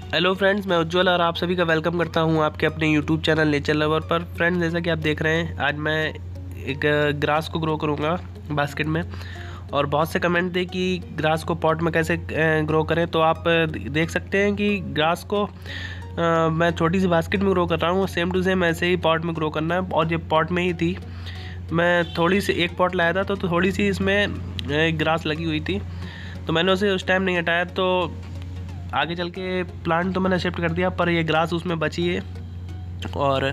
Hello friends, मैं उज्ज्वल और आप सभी का वेलकम करता हूं आपके अपने यूट्यूब चैनल नेचर लवर पर। फ्रेंड्स, जैसा कि आप देख रहे हैं, आज मैं एक ग्रास को ग्रो करूंगा बास्केट में। और बहुत से कमेंट थे कि ग्रास को पॉट में कैसे ग्रो करें। तो आप देख सकते हैं कि ग्रास को मैं छोटी सी बास्केट में ग्रो कर रहा हूँ। सेम टू सेम ऐसे ही पॉट में ग्रो करना है। और ये पॉट में ही थी, मैं थोड़ी सी एक पॉट लाया था तो थोड़ी सी इसमें ग्रास लगी हुई थी, तो मैंने उसे उस टाइम नहीं हटाया। तो आगे चल के प्लांट तो मैंने शिफ्ट कर दिया, पर ये ग्रास उसमें बची है। और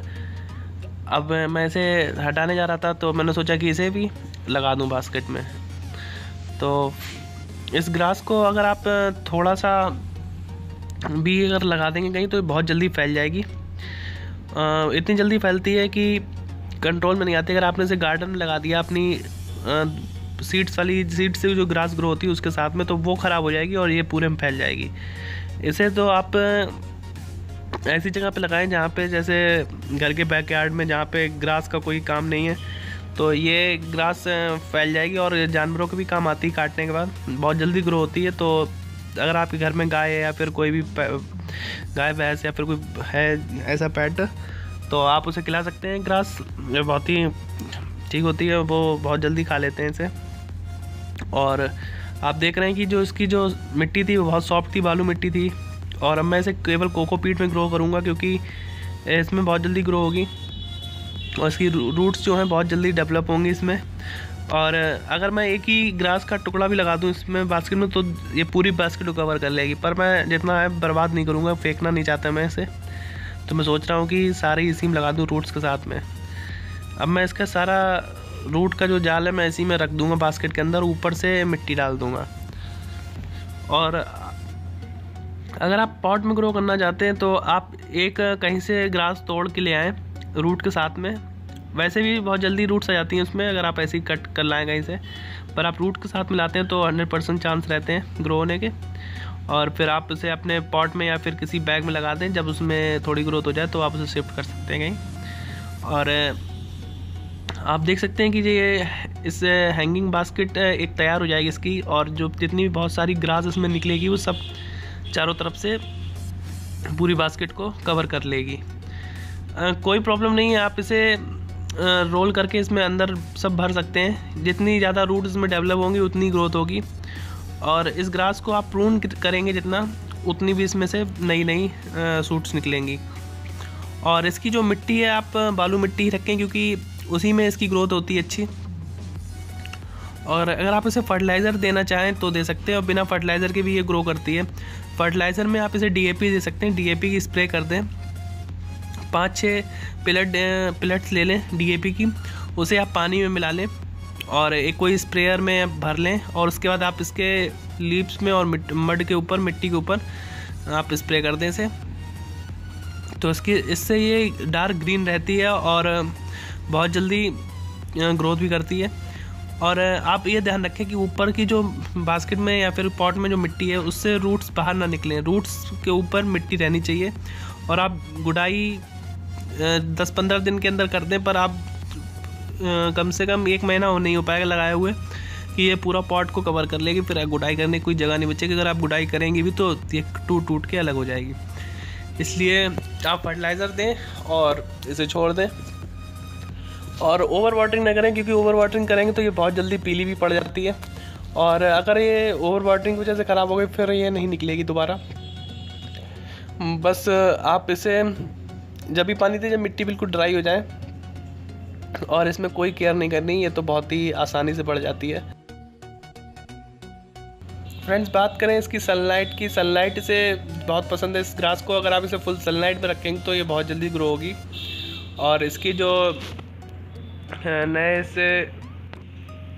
अब मैं इसे हटाने जा रहा था, तो मैंने सोचा कि इसे भी लगा दूं बास्केट में। तो इस ग्रास को अगर आप थोड़ा सा भी अगर लगा देंगे कहीं, तो बहुत जल्दी फैल जाएगी। इतनी जल्दी फैलती है कि कंट्रोल में नहीं आती। अगर आपने इसे गार्डन में लगा दिया अपनी सीड्स से जो ग्रास ग्रो होती है उसके साथ में, तो वो ख़राब हो जाएगी और ये पूरे में फैल जाएगी। इसे तो आप ऐसी जगह पे लगाएं जहाँ पे, जैसे घर के बैकयार्ड में, जहाँ पे ग्रास का कोई काम नहीं है, तो ये ग्रास फैल जाएगी और जानवरों के भी काम आती है। काटने के बाद बहुत जल्दी ग्रो होती है। तो अगर आपके घर में गाय है या फिर कोई भी गाय भैंस या फिर कोई है ऐसा पेट, तो आप उसे खिला सकते हैं। ग्रास बहुत ही ठीक होती है, वो बहुत जल्दी खा लेते हैं इसे। और आप देख रहे हैं कि जो इसकी जो मिट्टी थी वो बहुत सॉफ्ट थी, बालू मिट्टी थी। और अब मैं इसे केवल कोकोपीट में ग्रो करूँगा, क्योंकि इसमें बहुत जल्दी ग्रो होगी और इसकी रूट्स जो हैं बहुत जल्दी डेवलप होंगी इसमें। और अगर मैं एक ही ग्रास का टुकड़ा भी लगा दूं इसमें बास्केट में, तो ये पूरी बास्केट को कवर कर लेगी। पर मैं जितना है बर्बाद नहीं करूँगा, फेंकना नहीं चाहता मैं इसे। तो मैं सोच रहा हूँ कि सारे इसी में लगा दूँ रूट्स के साथ में। अब मैं इसका सारा रूट का जो जाल है मैं इसी में रख दूंगा बास्केट के अंदर, ऊपर से मिट्टी डाल दूंगा। और अगर आप पॉट में ग्रो करना चाहते हैं तो आप एक कहीं से ग्रास तोड़ के ले आएँ रूट के साथ में। वैसे भी बहुत जल्दी रूट्स आ जाती हैं उसमें, अगर आप ऐसे ही कट कर लाएँ कहीं से। पर आप रूट के साथ मिलाते हैं तो 100% चांस रहते हैं ग्रो होने के। और फिर आप उसे अपने पॉट में या फिर किसी बैग में लगा दें। जब उसमें थोड़ी ग्रोथ हो जाए तो आप उसे शिफ्ट कर सकते हैं कहीं। और आप देख सकते हैं कि ये इस हैंगिंग बास्केट एक तैयार हो जाएगी इसकी। और जो जितनी भी बहुत सारी ग्रास इसमें निकलेगी वो सब चारों तरफ से पूरी बास्केट को कवर कर लेगी। कोई प्रॉब्लम नहीं है, आप इसे रोल करके इसमें अंदर सब भर सकते हैं। जितनी ज़्यादा रूट इसमें डेवलप होंगी उतनी ग्रोथ होगी। और इस ग्रास को आप प्रून करेंगे जितना, उतनी भी इसमें से नई नई सूट्स निकलेंगी। और इसकी जो मिट्टी है आप बालू मिट्टी ही रखें, क्योंकि उसी में इसकी ग्रोथ होती है अच्छी। और अगर आप इसे फर्टिलाइज़र देना चाहें तो दे सकते हैं, और बिना फर्टिलाइज़र के भी ये ग्रो करती है। फर्टिलाइज़र में आप इसे DAP दे सकते हैं, DAP की स्प्रे कर दें। 5-6 पिलेट्स ले लें DAP की, उसे आप पानी में मिला लें और एक कोई स्प्रेयर में भर लें। और उसके बाद आप इसके लीव्स में और मड के ऊपर, मिट्टी के ऊपर आप स्प्रे कर दें इसे। तो इससे ये डार्क ग्रीन रहती है और बहुत जल्दी ग्रोथ भी करती है। और आप ये ध्यान रखें कि ऊपर की जो बास्केट में या फिर पॉट में जो मिट्टी है उससे रूट्स बाहर ना निकलें। रूट्स के ऊपर मिट्टी रहनी चाहिए। और आप गुड़ाई 10-15 दिन के अंदर कर दें, पर आप कम से कम 1 महीना नहीं हो पाएगा लगाए हुए कि ये पूरा पॉट को कवर कर लेगी। फिर गुड़ाई करने की कोई जगह नहीं बचेगी। अगर आप गुड़ाई करेंगे भी तो ये टूट के अलग हो जाएगी। इसलिए आप फर्टिलाइज़र दें और इसे छोड़ दें। और ओवर वाटरिंग ना करें, क्योंकि ओवर वाटरिंग करेंगे तो ये बहुत जल्दी पीली भी पड़ जाती है। और अगर ये ओवर वाटरिंग की वजह से ख़राब हो गई, फिर ये नहीं निकलेगी दोबारा। बस आप इसे जब भी पानी दें जब मिट्टी बिल्कुल ड्राई हो जाए, और इसमें कोई केयर नहीं करनी, ये तो बहुत ही आसानी से बढ़ जाती है। फ्रेंड्स, बात करें इसकी सनलाइट की, सनलाइट इसे बहुत पसंद है इस ग्रास को। अगर आप इसे फुल सनलाइट में रखेंगे तो ये बहुत जल्दी ग्रो होगी। और इसकी जो नए से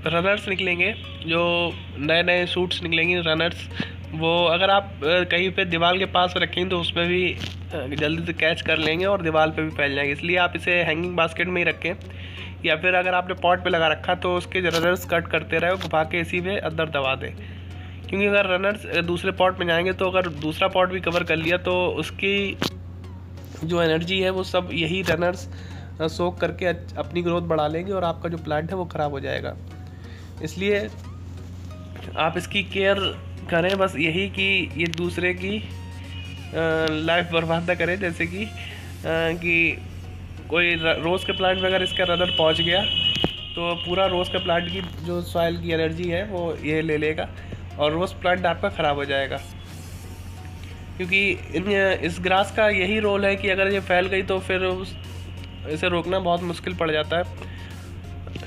रनर्स निकलेंगे, जो नए नए सूट्स निकलेंगे रनर्स, वो अगर आप कहीं पे दीवार के पास रखेंगे तो उसमें भी जल्दी से कैच कर लेंगे और दीवार पे भी फैल जाएंगे। इसलिए आप इसे हैंगिंग बास्केट में ही रखें, या फिर अगर आपने पॉट पे लगा रखा तो उसके रनर्स कट करते रहे, घुमा के इसी में अंदर दबा दें। क्योंकि अगर रनर्स दूसरे पॉट में जाएंगे तो अगर दूसरा पॉट भी कवर कर लिया तो उसकी जो एनर्जी है वो सब यही रनर्स सोख करके अपनी ग्रोथ बढ़ा लेंगे और आपका जो प्लांट है वो ख़राब हो जाएगा। इसलिए आप इसकी केयर करें, बस यही कि ये दूसरे की लाइफ बर्बाद ना करे। जैसे कि कोई रोज़ के प्लांट में अगर इसका रनर पहुंच गया तो पूरा रोज़ के प्लांट की जो सॉइल की एनर्जी है वो ये ले लेगा और रोज़ प्लांट आपका ख़राब हो जाएगा। क्योंकि इस ग्रास का यही रोल है कि अगर ये फैल गई तो फिर इसे रोकना बहुत मुश्किल पड़ जाता है।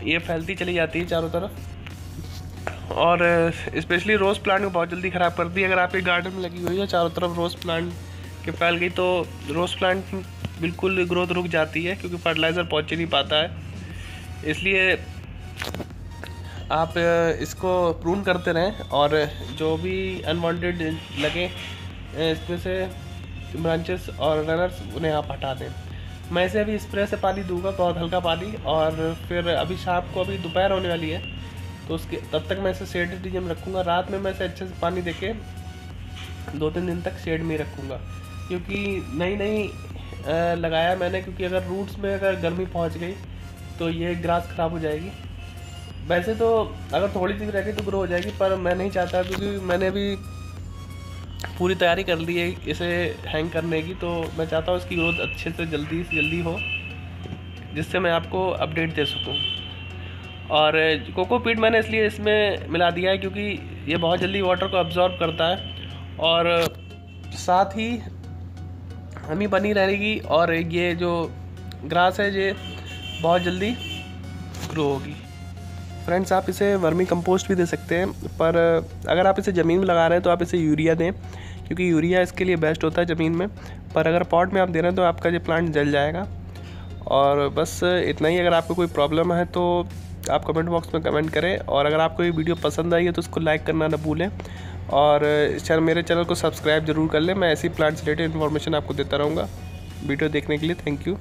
ये फैलती चली जाती है चारों तरफ और स्पेशली रोज़ प्लांट को बहुत जल्दी ख़राब करती है। अगर आपके गार्डन में लगी हुई है चारों तरफ रोज़ प्लांट के फैल गई तो रोज़ प्लांट बिल्कुल ग्रोथ रुक जाती है, क्योंकि फर्टिलाइज़र पहुँच नहीं पाता है। इसलिए आप इसको प्रून करते रहें और जो भी अनवांटेड लगे इसमें से ब्रांचेस और रनर्स उन्हें आप हटा दें। मैं इसे अभी स्प्रे से पानी दूंगा, बहुत हल्का पानी, और फिर अभी शाम को अभी दोपहर होने वाली है तो उसके तब तक मैं इसे शेड एरिया में रखूँगा। रात में मैं इसे अच्छे से पानी देके 2-3 दिन तक शेड में ही रखूँगा, क्योंकि नई लगाया मैंने, क्योंकि अगर रूट्स में अगर गर्मी पहुँच गई तो ये ग्रास ख़राब हो जाएगी। वैसे तो अगर थोड़ी सी रह गई तो ग्रो हो जाएगी, पर मैं नहीं चाहता, क्योंकि मैंने अभी पूरी तैयारी कर ली है इसे हैंग करने की, तो मैं चाहता हूँ इसकी ग्रोथ अच्छे से जल्दी हो, जिससे मैं आपको अपडेट दे सकूँ। और कोकोपीट मैंने इसलिए इसमें मिला दिया है क्योंकि ये बहुत जल्दी वाटर को अब्जॉर्ब करता है और साथ ही हमी बनी रहेगी और ये जो ग्रास है ये बहुत जल्दी ग्रो होगी। फ्रेंड्स, आप इसे वर्मी कंपोस्ट भी दे सकते हैं, पर अगर आप इसे ज़मीन में लगा रहे हैं तो आप इसे यूरिया दें, क्योंकि यूरिया इसके लिए बेस्ट होता है ज़मीन में। पर अगर पॉट में आप दे रहे हैं तो आपका ये प्लांट जल जाएगा। और बस इतना ही। अगर आपको कोई प्रॉब्लम है तो आप कमेंट बॉक्स में कमेंट करें, और अगर आपको ये वीडियो पसंद आई है तो उसको लाइक करना ना भूलें, और मेरे चैनल को सब्सक्राइब ज़रूर कर लें। मैं ऐसी प्लांट से रिलेटेड इन्फॉर्मेशन आपको देता रहूँगा। वीडियो देखने के लिए थैंक यू।